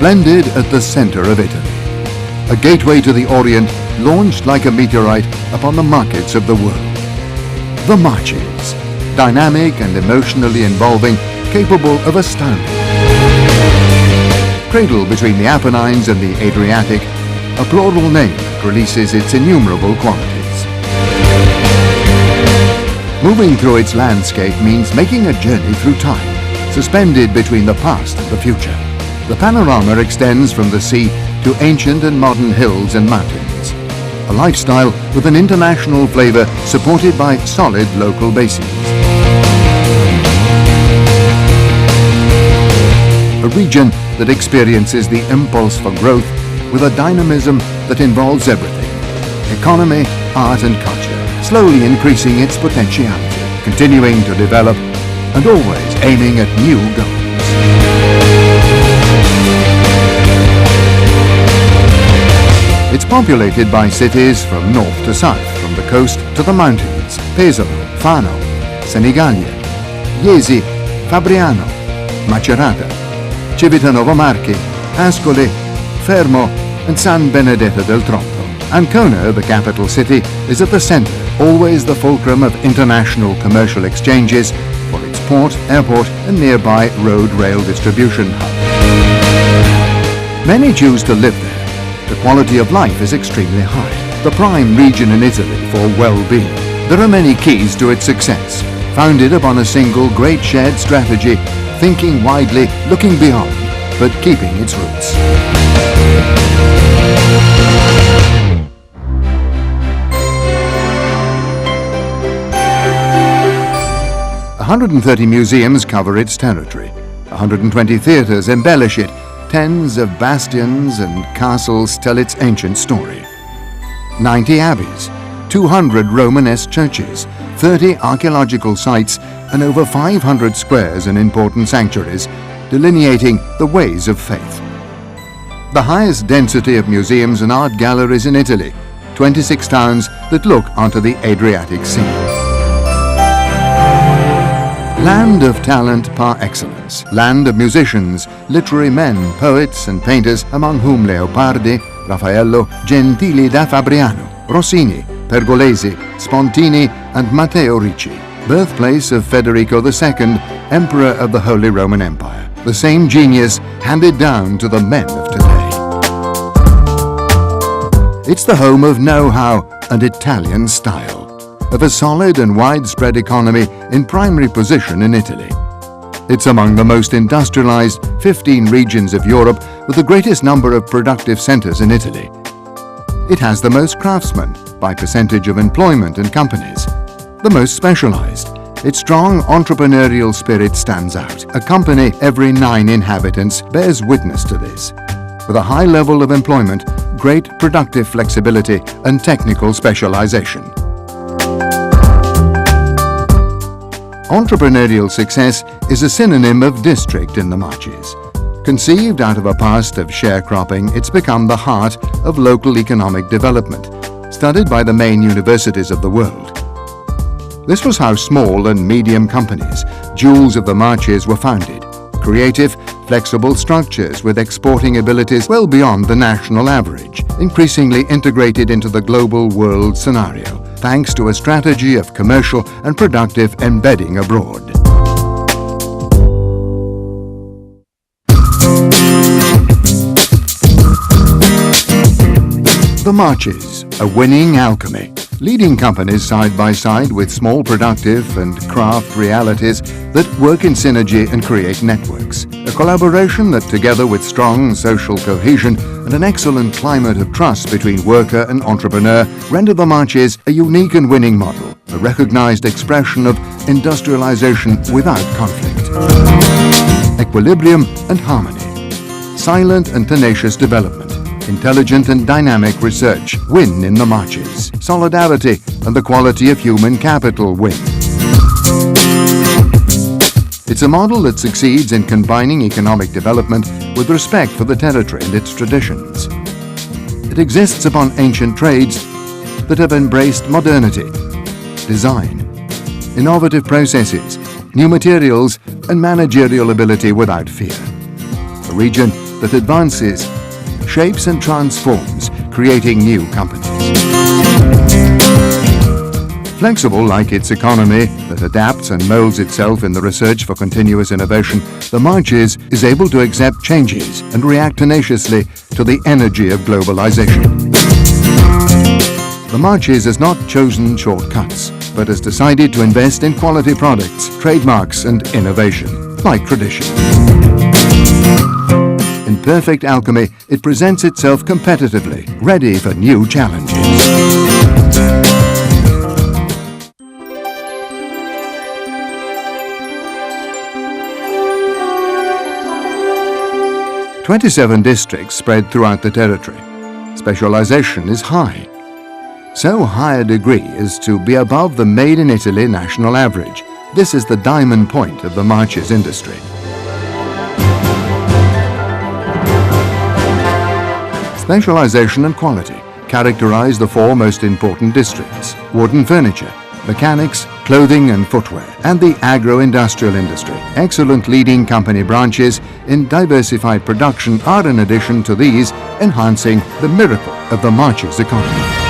splendid at the center of Italy. A gateway to the Orient launched like a meteorite upon the markets of the world. The Marches, dynamic and emotionally involving, capable of astounding. Cradled between the Apennines and the Adriatic, a plural name that releases its innumerable qualities. Moving through its landscape means making a journey through time, suspended between the past and the future. The panorama extends from the sea to ancient and modern hills and mountains. A lifestyle with an international flavor supported by solid local bases. A region that experiences the impulse for growth with a dynamism that involves everything. Economy, art and culture, slowly increasing its potentiality, continuing to develop and always aiming at new goals. It's populated by cities from north to south, from the coast to the mountains: Pesaro, Fano, Senigallia, Iesi, Fabriano, Macerata, Civitanovo Marchi, Ascoli, Fermo and San Benedetto del Tronto. Ancona, the capital city, is at the center, always the fulcrum of international commercial exchanges for its port, airport and nearby road-rail distribution hub. Many choose to live there. The quality of life is extremely high, the prime region in Italy for well-being. There are many keys to its success, founded upon a single great shared strategy, thinking widely, looking beyond, but keeping its roots. A 130 museums cover its territory. 120 theatres embellish it. Tens of bastions and castles tell its ancient story. 90 abbeys, 200 Romanesque churches, 30 archaeological sites, and over 500 squares and important sanctuaries, delineating the ways of faith. The highest density of museums and art galleries in Italy, 26 towns that look onto the Adriatic Sea. Land of talent par excellence, land of musicians, literary men, poets and painters, among whom Leopardi, Raffaello, Gentili da Fabriano, Rossini, Pergolesi, Spontini and Matteo Ricci. Birthplace of Federico II, Emperor of the Holy Roman Empire. The same genius handed down to the men of today. It's the home of know-how and Italian style, of a solid and widespread economy in primary position in Italy. It's among the most industrialized 15 regions of Europe with the greatest number of productive centers in Italy. It has the most craftsmen by percentage of employment and companies, the most specialized. Its strong entrepreneurial spirit stands out. A company every 9 inhabitants bears witness to this. With a high level of employment, great productive flexibility and technical specialization. Entrepreneurial success is a synonym of district in the Marches. Conceived out of a past of sharecropping, it's become the heart of local economic development, studied by the main universities of the world. This was how small and medium companies, jewels of the Marches, were founded. Creative, flexible structures with exporting abilities well beyond the national average, increasingly integrated into the global world scenario, thanks to a strategy of commercial and productive embedding abroad. The Marches, a winning alchemy, leading companies side by side with small productive and craft realities that work in synergy and create networks. A collaboration that, together with strong social cohesion and an excellent climate of trust between worker and entrepreneur, render the Marches a unique and winning model, a recognized expression of industrialization without conflict. Equilibrium and harmony. Silent and tenacious development. Intelligent and dynamic research win in the Marches. Solidarity and the quality of human capital win. It's a model that succeeds in combining economic development with respect for the territory and its traditions. It exists upon ancient trades that have embraced modernity, design, innovative processes, new materials and managerial ability without fear. A region that advances, shapes and transforms, creating new companies. Flexible like its economy that adapts and molds itself in the research for continuous innovation, the Marches is able to accept changes and react tenaciously to the energy of globalization. The Marches has not chosen shortcuts, but has decided to invest in quality products, trademarks and innovation, like tradition. In perfect alchemy, it presents itself competitively, ready for new challenges. 27 districts spread throughout the territory. Specialization is high. So high a degree as to be above the Made in Italy national average. This is the diamond point of the Marches industry. Specialization and quality characterize the four most important districts: wood and furniture, mechanics, clothing and footwear, and the agro-industrial industry. Excellent leading company branches in diversified production are, in addition to these, enhancing the miracle of the Marches economy.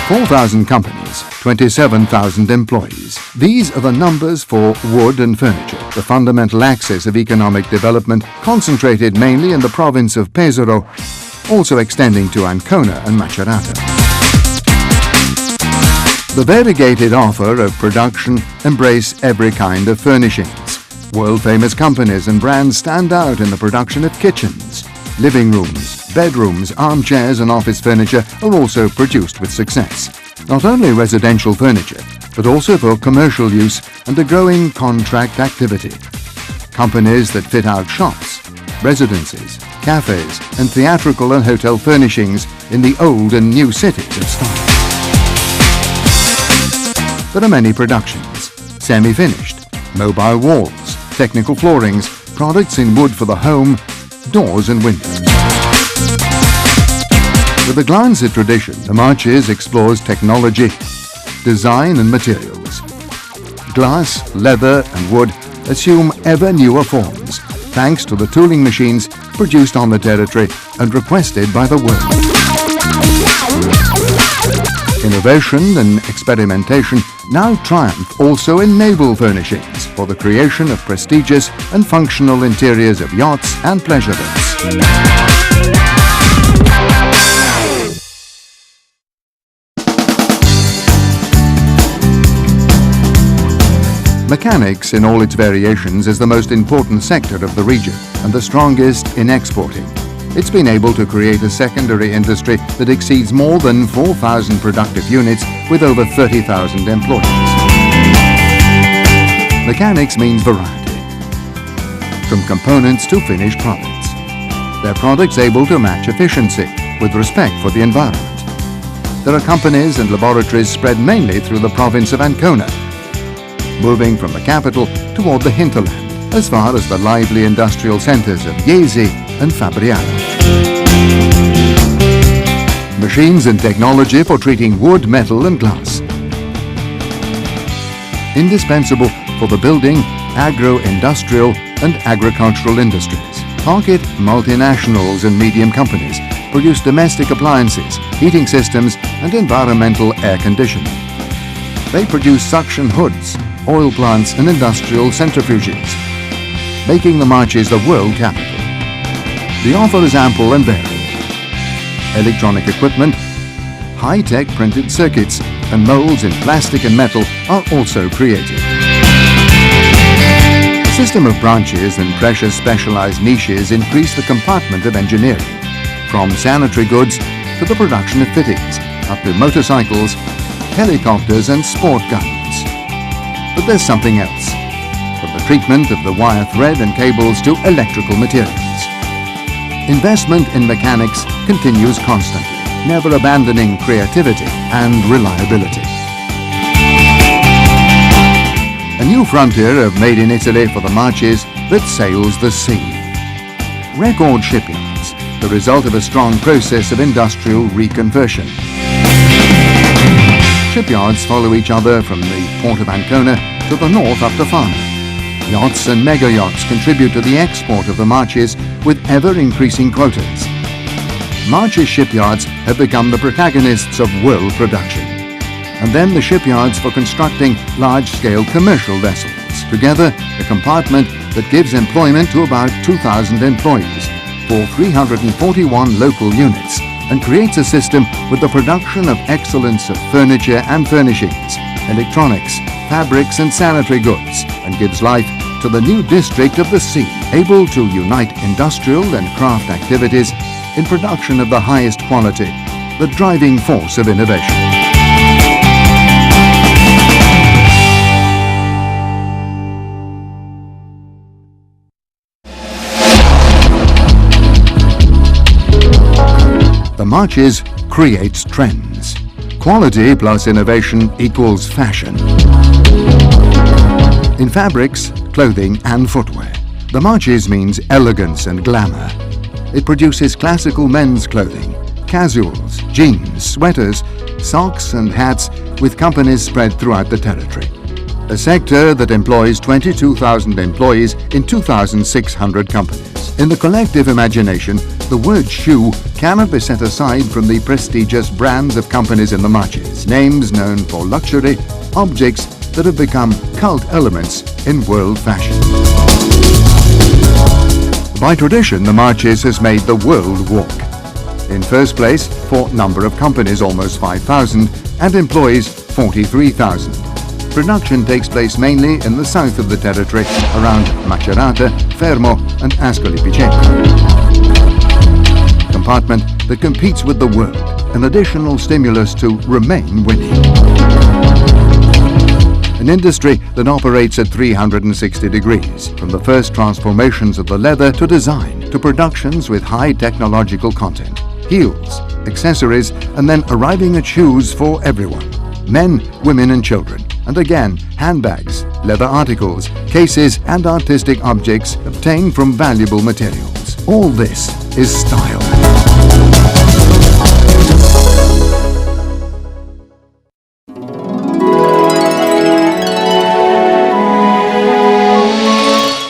"4,000 companies, 27,000 employees. These are the numbers for wood and furniture, the fundamental axis of economic development, concentrated mainly in the province of Pesaro, also extending to Ancona and Macerata. The variegated offer of production embrace every kind of furnishings. World-famous companies and brands stand out in the production of kitchens. Living rooms, bedrooms, armchairs and office furniture are also produced with success. Not only residential furniture, but also for commercial use and a growing contract activity. Companies that fit out shops, residences, cafes and theatrical and hotel furnishings in the old and new cities of style. There are many productions: semi-finished, mobile walls, technical floorings, products in wood for the home, doors and windows. With a glance at tradition, the Marches explores technology, design and materials. Glass, leather and wood assume ever newer forms, thanks to the tooling machines produced on the territory and requested by the world. Innovation and experimentation now triumph also in naval furnishings for the creation of prestigious and functional interiors of yachts and pleasure boats. Mechanics in all its variations is the most important sector of the region and the strongest in exporting. It's been able to create a secondary industry that exceeds more than 4,000 productive units with over 30,000 employees. Mechanics means variety, from components to finished products. Their products able to match efficiency with respect for the environment. There are companies and laboratories spread mainly through the province of Ancona, moving from the capital toward the hinterland, as far as the lively industrial centres of Jesi and Fabriano. Machines and technology for treating wood, metal and glass. Indispensable for the building, agro-industrial and agricultural industries. Pocket multinationals and medium companies produce domestic appliances, heating systems and environmental air conditioning. They produce suction hoods, oil plants and industrial centrifuges, making the Marches the world capital. The offer is ample and varied. Electronic equipment, high-tech printed circuits and molds in plastic and metal are also created. A system of branches and precious specialized niches increase the compartment of engineering, from sanitary goods to the production of fittings, up to motorcycles, helicopters and sport guns. But there's something else, from the treatment of the wire thread and cables to electrical materials. Investment in mechanics continues constantly, never abandoning creativity and reliability. A new frontier of Made in Italy for the Marches that sails the sea. Record shipyards, the result of a strong process of industrial reconversion. shipyards follow each other from the port of Ancona to the north up to Fano. Yachts and mega yachts contribute to the export of the Marches with ever-increasing quotas. Marches shipyards have become the protagonists of world production. And then the shipyards for constructing large-scale commercial vessels. Together, a compartment that gives employment to about 2,000 employees for 341 local units and creates a system with the production of excellence of furniture and furnishings, electronics, fabrics and sanitary goods, and gives life to the new district of the sea, able to unite industrial and craft activities in production of the highest quality, the driving force of innovation. The Marches creates trends. Quality plus innovation equals fashion. In fabrics, clothing and footwear, the Marches means elegance and glamour. It produces classical men's clothing, casuals, jeans, sweaters, socks and hats with companies spread throughout the territory. A sector that employs 22,000 employees in 2,600 companies. In the collective imagination, the word shoe cannot be set aside from the prestigious brands of companies in the Marches, names known for luxury, objects that have become cult elements in world fashion. By tradition, the Marches has made the world walk. In first place, for number of companies, almost 5,000, and employees, 43,000. Production takes place mainly in the south of the territory, around Macerata, Fermo and Ascoli Piceno. A compartment that competes with the world, an additional stimulus to remain winning. An industry that operates at 360 degrees, from the first transformations of the leather to design, to productions with high technological content, heels, accessories, and then arriving at shoes for everyone, men, women and children. And again, handbags, leather articles, cases and artistic objects obtained from valuable materials. All this is style.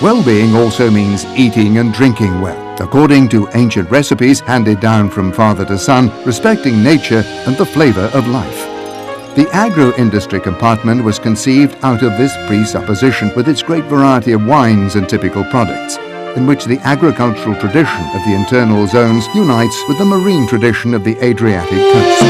Well-being also means eating and drinking well, according to ancient recipes handed down from father to son, respecting nature and the flavor of life. The agro-industry compartment was conceived out of this presupposition with its great variety of wines and typical products, in which the agricultural tradition of the internal zones unites with the marine tradition of the Adriatic coast.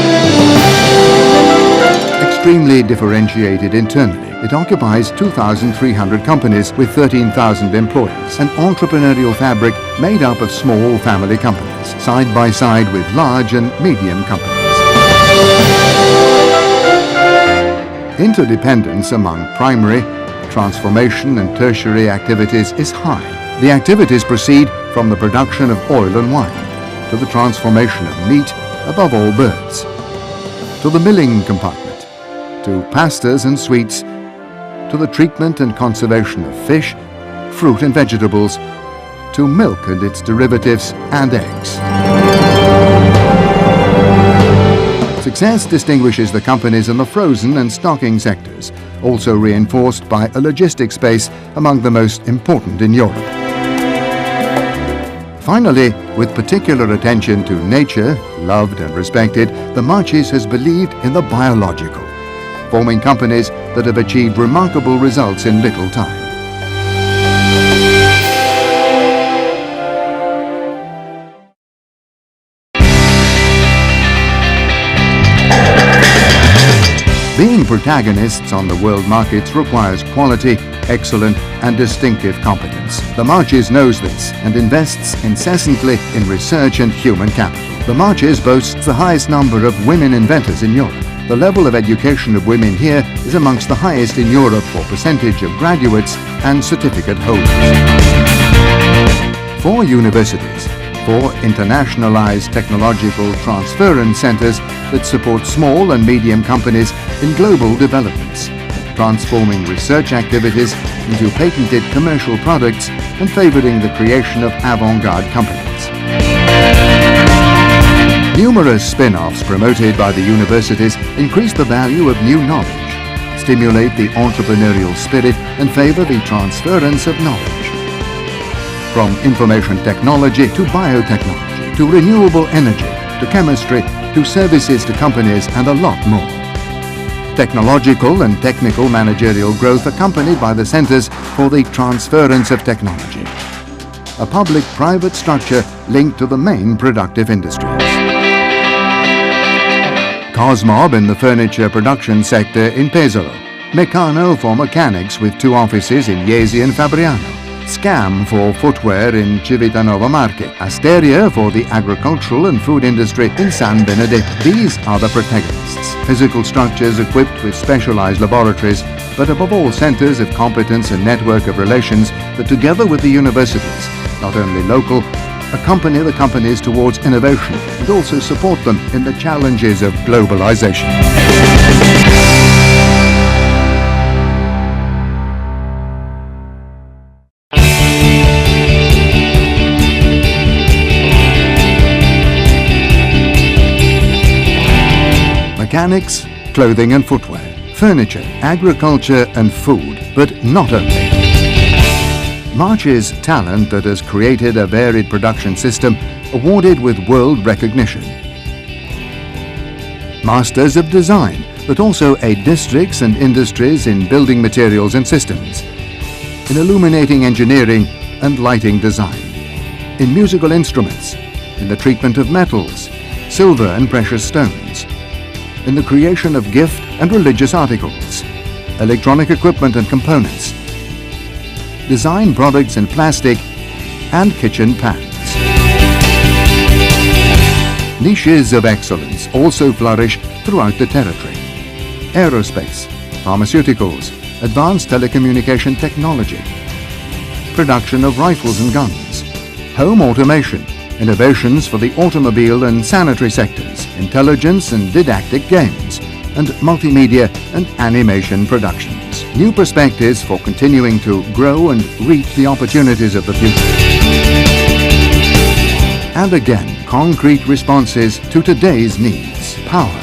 Extremely differentiated internally, it occupies 2,300 companies with 13,000 employees, an entrepreneurial fabric made up of small family companies, side by side with large and medium companies. Interdependence among primary, transformation and tertiary activities is high. The activities proceed from the production of oil and wine, to the transformation of meat, above all birds, to the milling compartment, to pastas and sweets, to the treatment and conservation of fish, fruit and vegetables, to milk and its derivatives and eggs. Success distinguishes the companies in the frozen and stocking sectors, also reinforced by a logistics base among the most important in Europe. Finally, with particular attention to nature, loved and respected, the Marches has believed in the biological, forming companies that have achieved remarkable results in little time. Being protagonists on the world markets requires quality, excellent and distinctive competence. The Marches knows this and invests incessantly in research and human capital. The Marches boasts the highest number of women inventors in Europe. The level of education of women here is amongst the highest in Europe for percentage of graduates and certificate holders. 4 universities, 4 internationalized technological transference centers that support small and medium companies in global developments, transforming research activities into patented commercial products and favoring the creation of avant-garde companies. Numerous spin-offs promoted by the universities increase the value of new knowledge, stimulate the entrepreneurial spirit and favour the transference of knowledge. From information technology to biotechnology, to renewable energy, to chemistry, to services to companies and a lot more. Technological and technical managerial growth accompanied by the centres for the transference of technology. A public-private structure linked to the main productive industries. Cosmob in the furniture production sector in Pesaro. Meccano for mechanics with 2 offices in Jesi and Fabriano. Scam for footwear in Civitanova Marche. Asteria for the agricultural and food industry in San Benedetto. These are the protagonists. Physical structures equipped with specialized laboratories, but above all centers of competence and network of relations that together with the universities, not only local, accompany the companies towards innovation and also support them in the challenges of globalization. Mechanics, clothing and footwear, furniture, agriculture and food, but not only. Marche's talent that has created a varied production system awarded with world recognition. Masters of design that also aid districts and industries in building materials and systems, in illuminating engineering and lighting design, in musical instruments, in the treatment of metals, silver and precious stones, in the creation of gift and religious articles, electronic equipment and components, design products in plastic and kitchen pans. Niches of excellence also flourish throughout the territory. Aerospace, pharmaceuticals, advanced telecommunication technology, production of rifles and guns, home automation, innovations for the automobile and sanitary sectors, intelligence and didactic games, and multimedia and animation productions. New perspectives for continuing to grow and reap the opportunities of the future. And again, concrete responses to today's needs. Power.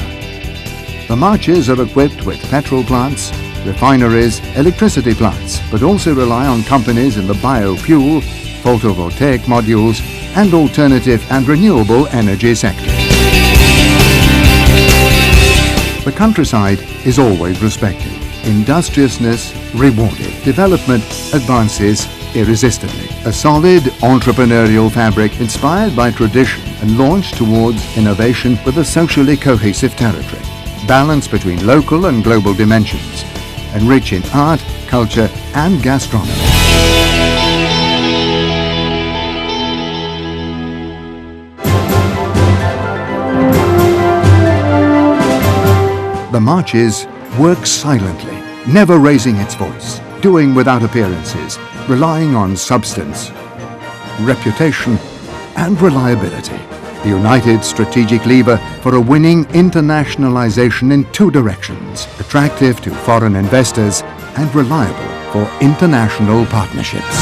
The marches are equipped with petrol plants, refineries, electricity plants, but also rely on companies in the biofuel, photovoltaic modules, and alternative and renewable energy sectors. The countryside is always respected, industriousness rewarded, development advances irresistibly. A solid entrepreneurial fabric inspired by tradition and launched towards innovation with a socially cohesive territory. Balance between local and global dimensions, and rich in art, culture and gastronomy. The Marches work silently, never raising its voice, doing without appearances, relying on substance, reputation and reliability. The united strategic lever for a winning internationalization in 2 directions, attractive to foreign investors and reliable for international partnerships.